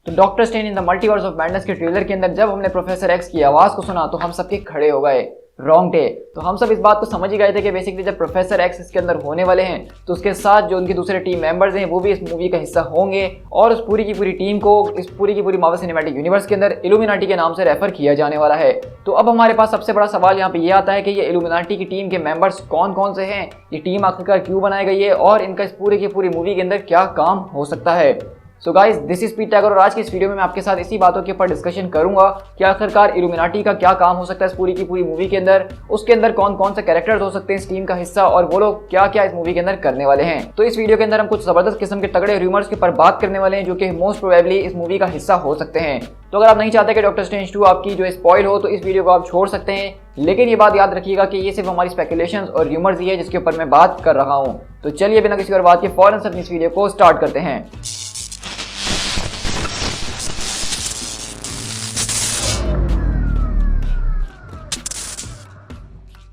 तो doctor strange in the multiverse of madness के trailer के अंदर जब हमने प्रोफेसर एक्स की आवाज़ को सुना तो हम सबके खड़े हो गए, रोंगटे। तो हम सब इस बात को समझ ही गए थे कि बेसिकली जब प्रोफेसर एक्स इसके अंदर होने वाले हैं तो उसके साथ जो उनके दूसरे टीम मेंबर्स हैं वो भी इस मूवी का हिस्सा होंगे और उस पूरी की पूरी टीम को इस पूरी की पूरी मार्वल सिनेमैटिक यूनिवर्स के अंदर इल्यूमिनाटी के नाम से रेफर किया जाने वाला है। तो अब हमारे पास सबसे बड़ा सवाल यहाँ पे ये आता है कि ये इल्यूमिनाटी की टीम के मेंबर्स कौन कौन से हैं, ये टीम आखिरकार क्यों बनाई गई है और इनका इस पूरी की पूरी मूवी के अंदर क्या काम हो सकता है। सो गाइस, दिस इज पीट टैगर और आज की इस वीडियो में मैं आपके साथ इसी बातों के ऊपर डिस्कशन करूंगा कि आखिरकार इल्यूमिनाटी का क्या काम हो सकता है इस पूरी की पूरी मूवी के अंदर, उसके अंदर कौन कौन से कैरेक्टर्स हो सकते हैं इस टीम का हिस्सा और वो लोग क्या क्या इस मूवी के अंदर करने वाले हैं। तो इस वीडियो के अंदर हम कुछ जबरदस्त किस्म के तगड़े रूमर्स के ऊपर बात करने वाले हैं जो कि मोस्ट प्रोबेबली इस मूवी का हिस्सा हो सकते हैं। तो अगर आप नहीं चाहते कि डॉक्टर स्ट्रेंज 2 आपकी जो स्पॉइल हो तो इस वीडियो को आप छोड़ सकते हैं, लेकिन ये बात याद रखिएगा कि ये सिर्फ हमारी स्पेकुलेशंस और रूमर्स ही है जिसके ऊपर मैं बात कर रहा हूँ। तो चलिए बिना किसी और बात के फौरन से अपनी इस वीडियो को स्टार्ट करते हैं।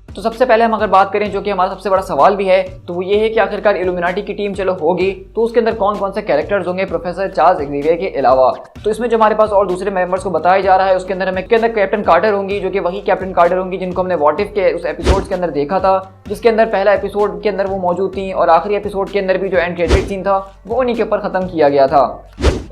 तो सबसे पहले हम अगर बात करें जो कि हमारा सबसे बड़ा सवाल भी है तो वो ये है कि आखिरकार इल्यूमिनाटी की टीम चलो होगी तो उसके अंदर कौन कौन से कैरेक्टर्स होंगे प्रोफेसर चार्ल्स एक्सेवियर के अलावा। तो इसमें जो हमारे पास और दूसरे मेंबर्स को बताया जा रहा है उसके अंदर कैप्टन कार्टर होंगी जो कि वही कैप्टन कार्टर होंगी जिनको हमने व्हाट इफ के उस एपिसोड के अंदर देखा था, जिसके अंदर पहला एपिसोड के अंदर वो मौजूद थी और आखिरी एपिसोड के अंदर भी जो एंड क्रेडिट सीन था वो उन्हीं के ऊपर खत्म किया गया था।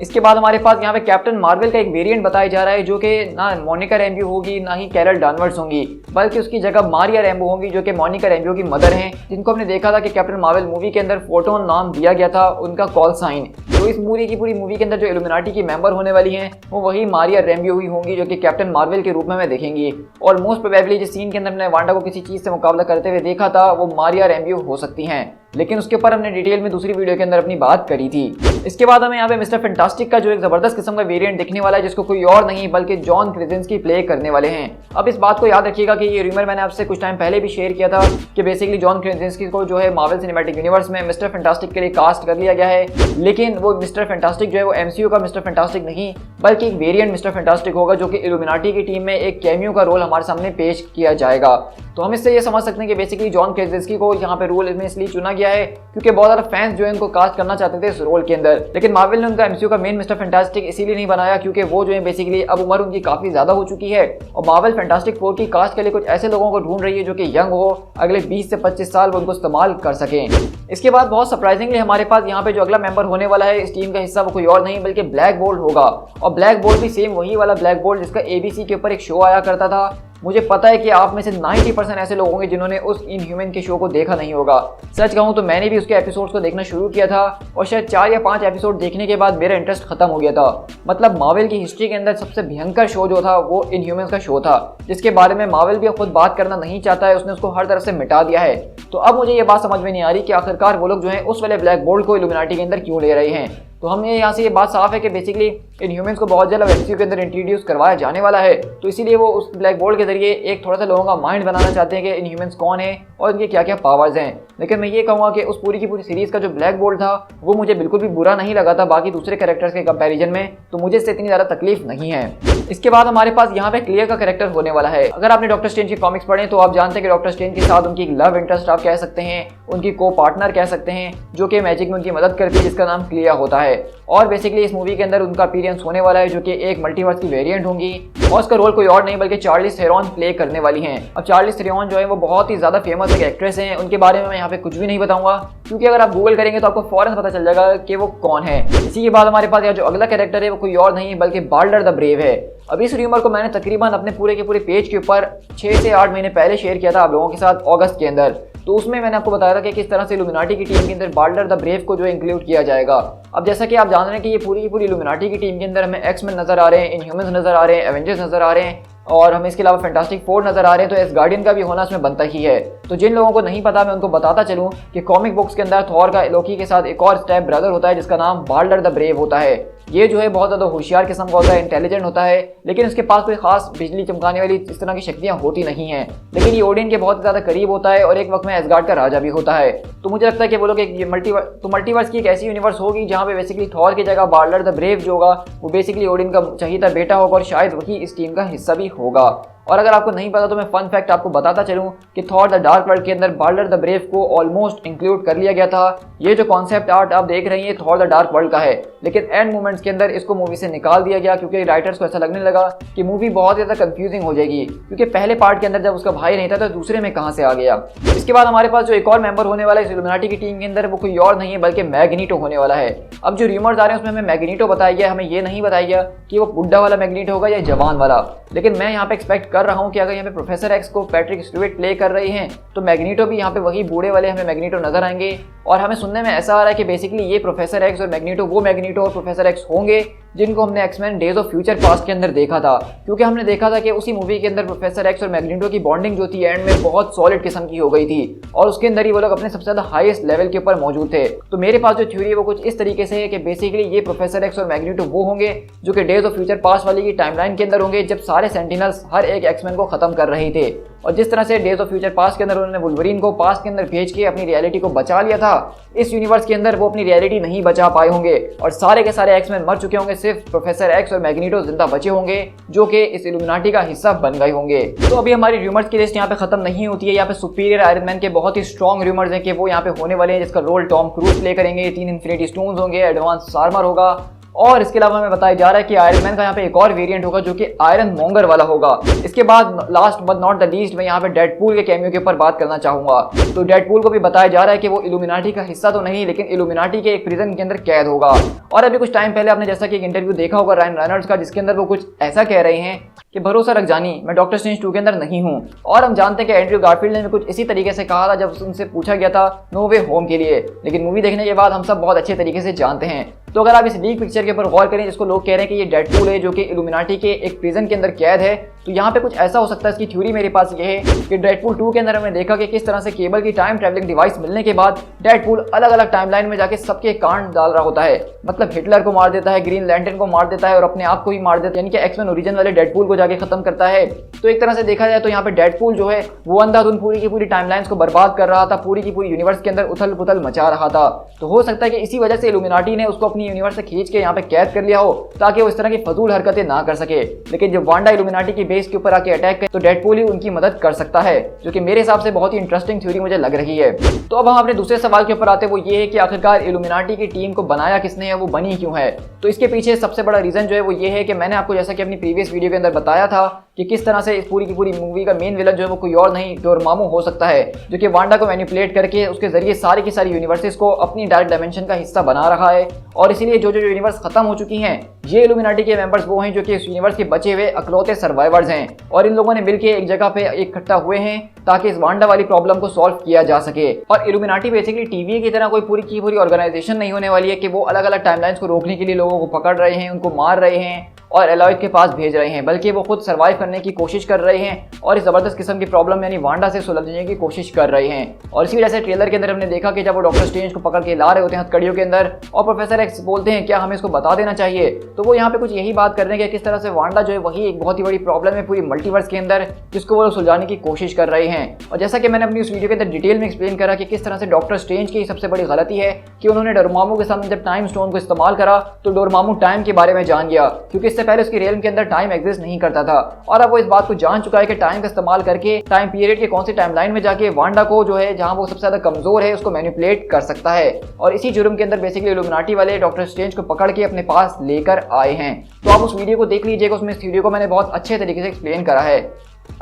इसके बाद हमारे पास यहाँ पे कैप्टन मार्वल का एक वेरिएंट बताया जा रहा है जो कि ना मोनिका रैम्बो होगी ना ही कैरल डानवर्स होंगी, बल्कि उसकी जगह मारिया रैम्बो होंगी जो कि मोनिका रैम्बो की मदर हैं, जिनको हमने देखा था कि कैप्टन मार्वल मूवी के अंदर फोटोन नाम दिया गया था उनका कॉल साइन। तो इस पूरी की पूरी मूवी के अंदर जो इल्यूमिनाटी की मेंबर होने वाली हैं वो वही मारिया रैम्बो ही होंगी जो कि कैप्टन मार्वल के रूप में हमें देखेंगी। और मोस्ट प्रोबेबली जिस सीन के अंदर हमने वांडा को किसी चीज़ से मुकाबला करते हुए देखा था वो मारिया रैम्बो हो सकती हैं, लेकिन उसके ऊपर हमने डिटेल में दूसरी वीडियो के अंदर अपनी बात करी थी। इसके बाद हमें यहाँ पे मिस्टर फैंटास्टिक का जो एक जबरदस्त किस्म का वेरिएंट दिखने वाला है जिसको कोई और नहीं बल्कि जॉन क्रेजेंस्की प्ले करने वाले हैं। अब इस बात को याद रखिएगा कि ये रूमर मैंने आपसे कुछ टाइम पहले भी शेयर किया था कि बेसिकली जॉन क्रेजेंस्की को जो है मार्वल सिनेमैटिक यूनिवर्स में मिस्टर फैंटास्टिक के लिए कास्ट कर लिया गया है, लेकिन वो मिस्टर फैंटास्टिक जो है वो एमसीयू का मिस्टर फैंटास्टिक नहीं बल्कि एक वेरिएंट मिस्टर फैंटास्टिक होगा जो कि इल्यूमिनाटी की टीम में एक कैमियो का रोल हमारे सामने पेश किया जाएगा। तो हम इससे ये समझ सकते हैं कि बेसिकली जॉन क्रेजेंस्की को यहाँ पे रोल में इसलिए चुना गया है क्योंकि बहुत ज़्यादा फैंस जो है इनको कास्ट करना चाहते थे इस रोल के अंदर, लेकिन मार्वल ने उनका एमसीयू का मेन मिस्टर फैंटास्टिक इसीलिए नहीं बनाया क्योंकि वो जो है बेसिकली अब उम्र उनकी काफ़ी ज़्यादा हो चुकी है और मार्वल फैंटास्टिक 4 की कास्ट के लिए कुछ ऐसे लोगों को ढूंढ रही है जो कि यंग हो, अगले 20 से 25 साल वो उनको इस्तेमाल कर सकें। इसके बाद बहुत सरप्राइजिंगली हमारे पास यहाँ पे जो अगला मेंबर होने वाला है इस टीम का हिस्सा वो कोई और नहीं बल्कि ब्लैक बोल्ट होगा, और ब्लैक बोल्ट भी सेम वही वाला ब्लैक बोल्ट जिसका ABC के ऊपर एक शो आया करता था। मुझे पता है कि आप में से 90% ऐसे लोग होंगे जिन्होंने उस इनह्यूमन के शो को देखा नहीं होगा। सच कहूँ तो मैंने भी उसके एपिसोड्स को देखना शुरू किया था और शायद 4 या 5 एपिसोड देखने के बाद मेरा इंटरेस्ट खत्म हो गया था। मतलब मार्वल की हिस्ट्री के अंदर सबसे भयंकर शो जो था वो इनह्यूमन्स का शो था, जिसके बारे में मार्वल भी खुद बात करना नहीं चाहता है, उसने उसको हर तरफ से मिटा दिया है। तो अब मुझे ये बात समझ में नहीं आ रही कि आखिरकार वो लोग जो है उस वाले ब्लैक बोल्ट को इल्यूमिनाटी के अंदर क्यों ले रहे हैं। तो हमें यहाँ से ये बात साफ है कि बेसिकली इनह्यूमन्स को बहुत जल्द एमसीयू के अंदर इंट्रोड्यूस करवाया जाने वाला है, तो इसीलिए वो उस ब्लैक बोल्ट के जरिए एक थोड़ा सा लोगों का माइंड बनाना चाहते हैं कि इनह्यूमन्स कौन है और इनके क्या क्या पावर्स हैं। लेकिन मैं ये कहूँगा कि उस पूरी की पूरी सीरीज़ का जो ब्लैक बोल्ट था वो मुझे बिल्कुल भी बुरा नहीं लगा था बाकी दूसरे कैरेक्टर्स के कंपैरिजन में, तो मुझे इससे इतनी ज़्यादा तकलीफ नहीं है। इसके बाद हमारे पास यहाँ पे क्लियर का कैरेक्टर होने वाला है। अगर आपने डॉक्टर स्ट्रेंज के कॉमिक्स पढ़े तो आप जानते हैं कि डॉक्टर स्ट्रेंज के साथ उनकी लव इंटरेस्ट आप कह सकते हैं, उनकी को पार्टनर कह सकते हैं, जो कि मैजिक में उनकी मदद करती है जिसका नाम क्लिया होता है। और बेसिकली इस मूवी के अंदर उनका अपीयरेंस होने वाला है जो कि एक मल्टीवर्स की वेरिएंट होंगी और उसका रोल कोई और नहीं बल्कि चार्लिस थेरॉन प्ले करने वाली हैं। अब चार्लिस थेरॉन जो है वो बहुत ही ज़्यादा फेमस एक एक्ट्रेस हैं, उनके बारे में मैं यहाँ पे कुछ भी नहीं बताऊंगा क्योंकि अगर आप गूगल करेंगे तो आपको फौरन पता चल जाएगा कि वो कौन है। इसी के बाद हमारे पास यहाँ जो अगला कैरेक्टर है वो कोई और नहीं बल्कि बाल्डर द ब्रेव है। अब इस रूमर को मैंने तकरीबन अपने पूरे के पूरे पेज के ऊपर 6 से 8 महीने पहले शेयर किया था आप लोगों के साथ अगस्त के अंदर। तो उसमें मैंने आपको बताया था कि किस तरह से इल्यूमिनाटी की टीम के अंदर बाल्डर द ब्रेव को जो इंक्लूड किया जाएगा। अब जैसा कि आप जान रहे हैं कि ये पूरी की पूरी इल्यूमिनाटी की टीम के अंदर हमें एक्समैन नजर आ रहे हैं, इनह्यूमन्स नजर आ रहे हैं, एवेंजर्स नजर आ रहे हैं और हमें इसके अलावा फैंटास्टिक 4 नजर आ रहे हैं, तो एसगार्डियन का भी होना इसमें बनता ही है। तो जिन लोगों को नहीं पता मैं उनको बताता चलूं कि कॉमिक बुक्स के अंदर थॉर का लोकी के साथ एक और स्टेप ब्रदर होता है जिसका नाम बाल्डर द ब्रेव होता है। ये जो है बहुत ज़्यादा होशियार किस्म का होता है, इंटेलिजेंट होता है, लेकिन उसके पास कोई खास बिजली चमकाने वाली इस तरह की शक्तियाँ होती नहीं हैं, लेकिन ये ओडिन के बहुत ज़्यादा करीब होता है और एक वक्त में एसगार्ड का राजा भी होता है। तो मुझे लगता है कि वो लोग एक मल्टीवर्स की एक ऐसी यूनिवर्स होगी जहाँ पे बेसिकली थॉर की जगह बाल्डर द ब्रेव जो होगा वो बेसिकली ओडिन का चहीता बेटा होगा और शायद वही इस टीम का हिस्सा भी होगा। और अगर आपको नहीं पता तो मैं फन फैक्ट आपको बताता चलूं कि थॉर द डार्क वर्ल्ड के अंदर बाल्डर द ब्रेव को ऑलमोस्ट इंक्लूड कर लिया गया था। ये जो कॉन्सेप्ट आर्ट आप देख रही हैं थॉर द डार्क वर्ल्ड का है, लेकिन एंड मोमेंट्स के अंदर इसको मूवी से निकाल दिया गया क्योंकि राइटर्स को ऐसा लगने लगा कि मूवी बहुत ज़्यादा कंफ्यूजिंग हो जाएगी, क्योंकि पहले पार्ट के अंदर जब उसका भाई नहीं था तो दूसरे में कहाँ से आ गया। इसके बाद हमारे पास जो एक और मेंबर होने वाला है इस इल्यूमिनाटी की टीम के अंदर वो कोई और नहीं है बल्कि मैग्नीटो होने वाला है। अब जो र्यूमर्स आ रहे हैं उसमें हमें मैग्नीटो बताया गया, हमें ये नहीं बताया गया कि वो बुड्ढा वाला मैग्नीटो होगा या जवान वाला, लेकिन मैं यहाँ पे एक्सपेक्ट कर रहा हूँ कि अगर यहाँ पे प्रोफेसर एक्स को पैट्रिक स्टुअर्ट प्ले कर रहे हैं तो मैग्नीटो भी यहाँ पे वही बूढ़े वाले हमें मैग्नीटो नजर आएंगे। और हमें सुनने में ऐसा आ रहा है कि बेसिकली ये प्रोफेसर एक्स और मैग्नीटो वो मैग्नीटो और प्रोफेसर एक्स होंगे जिनको हमने X-Men days of future past के अंदर देखा था, क्योंकि हमने देखा था कि उसी मूवी के अंदर प्रोफेसर एक्स और मैग्नीटो की बॉन्डिंग जो थी एंड में बहुत सॉलिड किस्म की हो गई थी और उसके अंदर ही वो लोग अपने सबसे ज्यादा हाईएस्ट लेवल के ऊपर मौजूद थे। तो मेरे पास जो थ्योरी है वो कुछ इस तरीके से है कि बेसिकली ये प्रोफेसर एक्स और मैग्नीटो वो होंगे जो कि डेज ऑफ फ्यूचर पास्ट वाली की टाइमलाइन के अंदर होंगे जब सारे सेंटिनल्स हर एक एक्समैन को खत्म कर रहे थे, और जिस तरह से डेज ऑफ फ्यूचर पास्ट के अंदर उन्होंने वुल्वरीन को पास्ट के अंदर भेज के अपनी रियलिटी को बचा लिया था, इस यूनिवर्स के अंदर वो अपनी रियलिटी नहीं बचा पाए होंगे और सारे के सारे एक्समैन मर चुके होंगे, सिर्फ प्रोफेसर एक्स और मैग्नीटो जिंदा बचे होंगे जो कि इस इल्यूमिनाटी का हिस्सा बन गए होंगे। तो अभी हमारी र्यूमर्स की लिस्ट यहाँ पे खत्म नहीं होती है। यहाँ पे सुपीरियर आयरन मैन के बहुत ही स्ट्रॉन्ग र्यूमर्स हैं कि वो यहाँ पे होने वाले हैं, जिसका रोल टॉम क्रूज प्ले करेंगे, 3 इन्फिनिटी स्टोन्स होंगे, एडवांस आर्मर होगा, और इसके अलावा हमें बताया जा रहा है कि आयरन मैन का यहाँ पे एक और वेरिएंट होगा जो कि आयरन मॉन्गर वाला होगा। इसके बाद last but not the least मैं यहाँ पे डेडपूल के कैमियो के ऊपर बात करना चाहूंगा। तो डेडपूल को भी बताया जा रहा है कि वो इल्यूमिनाटी का हिस्सा तो नहीं लेकिन इल्यूमिनाटी के एक प्रिजन के अंदर कैद होगा। और अभी कुछ टाइम पहले आपने जैसा कि एक इंटरव्यू देखा होगा रायन रेनॉल्ड्स का, जिसके अंदर वो कुछ ऐसा कह रहे हैं कि भरोसा रख जानी मैं डॉक्टर स्ट्रेंज 2 के अंदर नहीं हूँ। और हम जानते हैं कि एंड्रयू गारफील्ड ने भी कुछ इसी तरीके से कहा था जब उनसे पूछा गया था नो वे होम के लिए, लेकिन मूवी देखने के बाद हम सब बहुत अच्छे तरीके से जानते हैं। तो अगर आप इस लीक पिक्चर के ऊपर गौर करें जिसको लोग कह रहे हैं कि ये डेडपूल है जो कि इल्यूमिनाटी के एक प्रिजन के अंदर कैद है, तो यहाँ पे कुछ ऐसा हो सकता है। इसकी थ्योरी मेरे पास ये है कि डेडपूल 2 के अंदर हमने देखा कि किस तरह से केबल की टाइम ट्रैवलिंग डिवाइस मिलने के बाद डेडपूल अलग अलग टाइमलाइन में जाके सबके कांड डाल रहा होता है, मतलब हिटलर को मार देता है, ग्रीन लैंटर्न को मार देता है और अपने आप को ही मार देता है, यानी कि एक्समैन ओरिजिन वाले डेडपूल को जाके खत्म करता है। तो एक तरह से देखा जाए तो यहाँ पे डेडपूल जो है वो अंधाधुंध पूरी की पूरी टाइमलाइंस को बर्बाद कर रहा था, पूरी की पूरी यूनिवर्स के अंदर उथल पुथल मचा रहा था। तो हो सकता है कि इसी वजह से इल्यूमिनाटी ने उसको अपनी यूनिवर्स से खींच के यहाँ पे कैद कर लिया हो ताकि वो इस तरह की फजूल हरकतें ना कर सके। लेकिन जब वांडा इल्यूमिनाटी की बेस के ऊपर आके अटैक करे तो डेडपूल ही उनकी मदद कर सकता है, जो कि मेरे हिसाब से बहुत ही इंटरेस्टिंग थ्योरी मुझे लग रही है। तो अब हम अपने दूसरे सवाल के ऊपर आते हैं, वो ये है कि आखिरकार इल्यूमिनाटी की टीम को बनाया किसने है, वो बनी क्यों है। तो इसके पीछे सबसे बड़ा रीजन जो है वो ये है कि मैंने आपको जैसा कि अपनी प्रीवियस वीडियो के अंदर बताया था कि किस तरह से इस पूरी की पूरी मूवी का मेन विलन जो है वो कोई और नहीं डोरमामू हो सकता है, जो कि वांडा को मैनिपुलेट करके उसके जरिए सारी की सारी यूनिवर्सेस को अपनी डार्क डायमेंशन का हिस्सा बना रहा है। और इसीलिए जो जो यूनिवर्स खत्म हो चुकी हैं ये इल्यूमिनाटी के मेंबर्स वो हैं जो कि इस यूनिवर्स के बचे हुए अकलौते सर्वाइवर्स हैं, और इन लोगों ने मिलकर एक जगह पे इकट्ठा हुए हैं ताकि इस वांडा वाली प्रॉब्लम को सॉल्व किया जा सके। और इल्यूमिनाटी बेसिकली टीवी की तरह कोई पूरी की पूरी ऑर्गेनाइजेशन नहीं होने वाली है कि वो अलग अलग टाइमलाइंस को रोकने के लिए लोगों को पकड़ रहे हैं, उनको मार रहे हैं और एलॉयड के पास भेज रहे हैं, बल्कि वो खुद सर्वाइव करने की कोशिश कर रहे हैं और इस जबरदस्त किस्म की प्रॉब्लम यानी वांडा से सुलझने की कोशिश कर रहे हैं। और इसी वजह से ट्रेलर के अंदर हमने देखा कि जब वो डॉक्टर स्ट्रेंज को पकड़ के ला रहे होते हैं हथकड़ियों के अंदर और प्रोफेसर एक्स बोलते हैं क्या हमें इसको बता देना चाहिए, तो वो यहाँ पे कुछ यही बात कर रहे हैं कि किस तरह से वांडा जो है वही एक बहुत ही बड़ी प्रॉब्लम है पूरी मल्टीवर्स के अंदर जिसको वो लोग सुलझाने की कोशिश कर रहे हैं। और जैसा कि मैंने अपनी उस वीडियो के अंदर डिटेल में एक्सप्लेन करा कि किस तरह से डॉक्टर स्ट्रेंज की सबसे बड़ी गलती है कि उन्होंने डोरमामू के सामने जब टाइम स्टोन को इस्तेमाल करा तो डोरमामू टाइम के बारे में जान गया, क्योंकि इससे पहले उसकी रियल्म के अंदर टाइम एग्जिस्ट नहीं करता था। और अब वो इस बात को जान चुका है कि टाइम का इस्तेमाल करके टाइम पीरियड के कौन सी टाइमलाइन में जाके वांडा को जो है जहां वो सबसे ज्यादा कमजोर है उसको मैनिपुलेट कर सकता है। और इसी जुर्म के अंदर बेसिकली इल्यूमिनाटी वाले डॉक्टर स्ट्रेंज को पकड़ के अपने पास लेकर आए हैं। तो आप उस वीडियो को देख लीजिएगा, उसमें इस वीडियो को मैंने बहुत अच्छे तरीके से एक्सप्लेन करा है।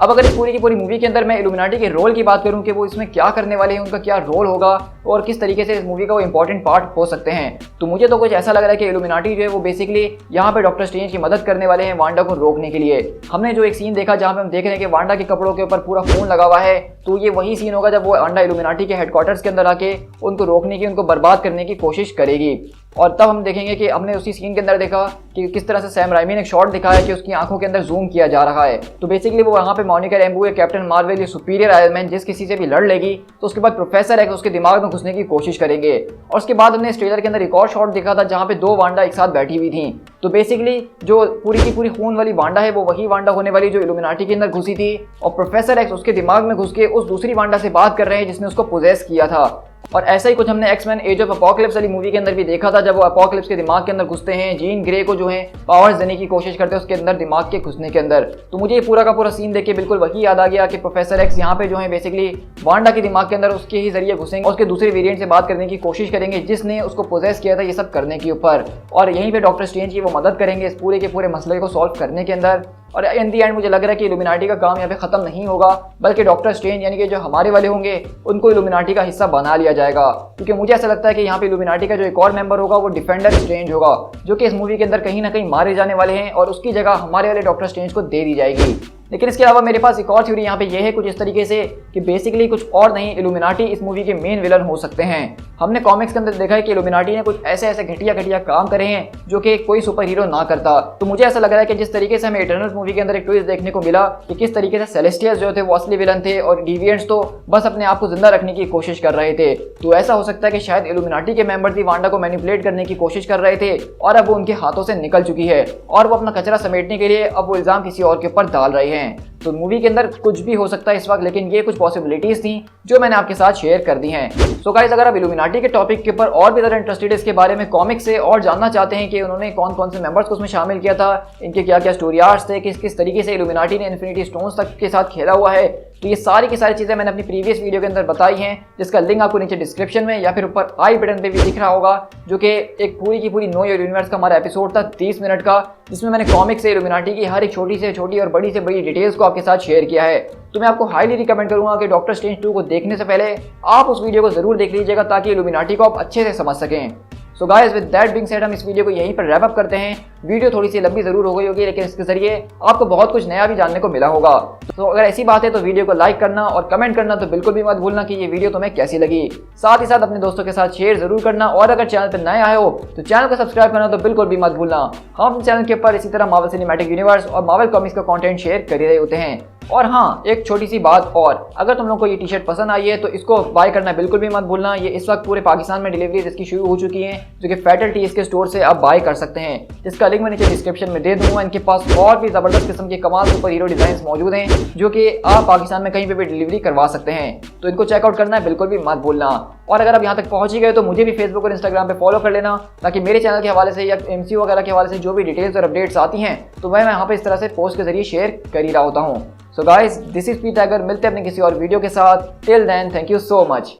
अब अगर इस पूरी की पूरी मूवी के अंदर मैं इल्यूमिनाटी के रोल की बात करूं कि वो इसमें क्या करने वाले हैं, उनका क्या रोल होगा और किस तरीके से इस मूवी का वो इंपॉर्टेंट पार्ट हो सकते हैं, तो मुझे तो कुछ ऐसा लग रहा है कि इल्यूमिनाटी जो है वो बेसिकली यहाँ पे डॉक्टर स्ट्रेंज की मदद करने वाले हैं वांडा को रोकने के लिए। हमने जो एक सीन देखा जहाँ पे हम देख रहे हैं कि वांडा के कपड़ों के ऊपर पूरा खून लगा हुआ है, तो ये वही सीन होगा जब वो वांडा इल्यूमिनाटी के हेडक्वार्टर्स के अंदर आके उनको रोकने की, उनको बर्बाद करने की कोशिश करेगी। और तब हम देखेंगे कि हमने उसी सीन के अंदर देखा कि किस तरह से सैम राइमी ने एक शॉट दिखाया कि उसकी आंखों के अंदर जूम किया जा रहा है। तो बेसिकली वो वहाँ पे मोनिका रैम्बो या कैप्टन मार्वेल या सुपीरियर आयरन मैन जिस किसी से भी लड़ लेगी तो उसके बाद प्रोफेसर एक्स उसके दिमाग में घुसने की कोशिश करेंगे। और उसके बाद हमने इस ट्रेलर के अंदर एक और शॉट देखा था जहाँ पे 2 वांडा एक साथ बैठी हुई थी। तो बेसिकली जो पूरी की पूरी खून वाली वांडा है वो वही वांडा होने वाली जो इल्यूमिनाटी के अंदर घुसी थी, और प्रोफेसर एक्स उसके दिमाग में घुस के उस दूसरी वांडा से बात कर रहे हैं जिसने उसको पोजेस किया था। और ऐसा ही कुछ हमने एक्स-मैन एज ऑफ अपोकलिप्स वाली मूवी के अंदर भी देखा था, जब वो अपोकलिप्स के दिमाग के अंदर घुसते हैं, जीन ग्रे को जो है पावर्स देने की कोशिश करते हैं उसके अंदर दिमाग के घुसने के अंदर। तो मुझे ये पूरा का पूरा सीन देख के बिल्कुल वही याद आ गया कि प्रोफेसर एक्स यहाँ पे जो है बेसिकली वांडा के दिमाग के अंदर उसके ही जरिए घुसेंगे और उसके दूसरे वेरिएंट से बात करने की कोशिश करेंगे जिसने उसको पोजेस किया था ये सब करने के ऊपर, और यहीं पे डॉक्टर स्ट्रेंज की वो मदद करेंगे इस पूरे के पूरे मसले को सॉल्व करने के अंदर। और इन दी एंड मुझे लग रहा है कि इल्यूमिनाटी का काम यहाँ पे खत्म नहीं होगा, बल्कि डॉक्टर स्ट्रेंज यानी कि जो हमारे वाले होंगे उनको इल्यूमिनाटी का हिस्सा बना लिया जाएगा, क्योंकि मुझे ऐसा लगता है कि यहाँ पे इल्यूमिनाटी का जो एक और मेंबर होगा वो डिफेंडर स्ट्रेंज होगा, जो कि इस मूवी के अंदर कहीं ना कहीं मारे जाने वाले हैं और उसकी जगह हमारे वाले डॉक्टर स्ट्रेंज को दे दी जाएगी। लेकिन इसके अलावा मेरे पास एक और थ्योरी यहाँ पे ये है कुछ इस तरीके से कि बेसिकली कुछ और नहीं, इल्यूमिनाटी इस मूवी के मेन विलन हो सकते हैं। हमने कॉमिक्स के अंदर देखा है कि इल्यूमिनाटी ने कुछ ऐसे ऐसे घटिया काम करे हैं जो कि कोई सुपर हीरो ना करता। तो मुझे ऐसा लग रहा है कि जिस तरीके से हमें इटर्नल्स मूवी के अंदर एक ट्विस्ट देखने को मिला कि किस तरीके से सेलेस्टियल्स जो थे वो असली विलन थे और डिविएंट्स तो बस अपने आप को जिंदा रखने की कोशिश कर रहे थे, तो ऐसा हो सकता है कि शायद इल्यूमिनाटी के मेंबर्स भी वांडा को मैनिपुलेट करने की कोशिश कर रहे थे और अब वो उनके हाथों से निकल चुकी है और वो अपना कचरा समेटने के लिए अब वो इल्जाम किसी और के ऊपर डाल रहे हैं। तो मूवी के अंदर कुछ भी हो सकता है इस वक्त, लेकिन ये कुछ पॉसिबिलिटीज थी जो मैंने आपके साथ शेयर कर दी हैं। सो गाइस, अगर आप इल्यूमिनाटी के टॉपिक के ऊपर और भी ज़्यादा इंटरेस्टेड इसके बारे में कॉमिक्स से और जानना चाहते हैं कि उन्होंने कौन कौन से मेंबर्स को उसमें शामिल किया था, इनके क्या क्या स्टोरी आर्ट्स थे, किस किस तरीके से इल्यूमिनाटी ने इन्फिनिटी स्टोन्स तक के साथ खेला हुआ है, तो ये सारी की सारी चीज़ें मैंने अपनी प्रीवियस वीडियो के अंदर बताई हैं, जिसका लिंक आपको नीचे डिस्क्रिप्शन में या फिर ऊपर आई बटन पे भी दिख रहा होगा, जो कि एक पूरी की पूरी नो योर यूनिवर्स का हमारा एपिसोड था 30 मिनट का, जिसमें मैंने कॉमिक्स से इल्यूमिनाटी की हर एक छोटी से छोटी और बड़ी से बड़ी डिटेल्स को आपके साथ शेयर किया है। तो मैं आपको हाईली रिकमेंड करूंगा कि डॉक्टर स्ट्रेंज 2 को देखने से पहले आप उस वीडियो को जरूर देख लीजिएगा ताकि इल्यूमिनाटी को आप अच्छे से समझ सकें। So guys, with that being said हम इस वीडियो को यहीं पर रैप अप करते हैं। वीडियो थोड़ी सी लंबी जरूर हो गई होगी, लेकिन इसके जरिए आपको बहुत कुछ नया भी जानने को मिला होगा। तो अगर ऐसी बात है तो वीडियो को लाइक करना और कमेंट करना तो बिल्कुल भी मत भूलना कि ये वीडियो तुम्हें कैसी लगी। साथ ही साथ अपने दोस्तों के साथ शेयर जरूर करना और अगर चैनल पर नए आए हो तो चैनल को सब्सक्राइब करना तो बिल्कुल भी मत भूलना। हम अपने चैनल के ऊपर इसी तरह मार्वल सिनेमैटिक यूनिवर्स और मार्वल कॉमिक्स का कंटेंट शेयर कर ही रहे होते हैं। और हाँ, एक छोटी सी बात और, अगर तुम लोग को ये टी शर्ट पसंद आई है तो इसको बाय करना बिल्कुल भी मत भूलना। ये इस वक्त पूरे पाकिस्तान में डिलीवरी इसकी शुरू हो चुकी है, जो कि फैटल टी इसके स्टोर से आप बाय कर सकते हैं, जिसका लिंक मैं नीचे डिस्क्रिप्शन में दे दूंगा। इनके पास और भी जबरदस्त किस्म के कमाल सुपर हीरो डिजाइन मौजूद हैं जो कि आप पाकिस्तान में कहीं पे भी डिलीवरी करवा सकते हैं, तो इनको चेकआउट करना है बिल्कुल भी मत भूलना। और अगर आप यहाँ तक पहुंच ही गए तो मुझे भी फेसबुक और इंस्टाग्राम पे फॉलो कर लेना, ताकि मेरे चैनल के हवाले से या MCU वगैरह के हवाले से जो भी डिटेल्स और अपडेट्स आती हैं तो मैं यहाँ पे इस तरह से पोस्ट के जरिए शेयर कर ही रहा होता हूँ। So guys, this is P Tiger, मिलते हैं अपने किसी और वीडियो के साथ। Till then, thank you so much.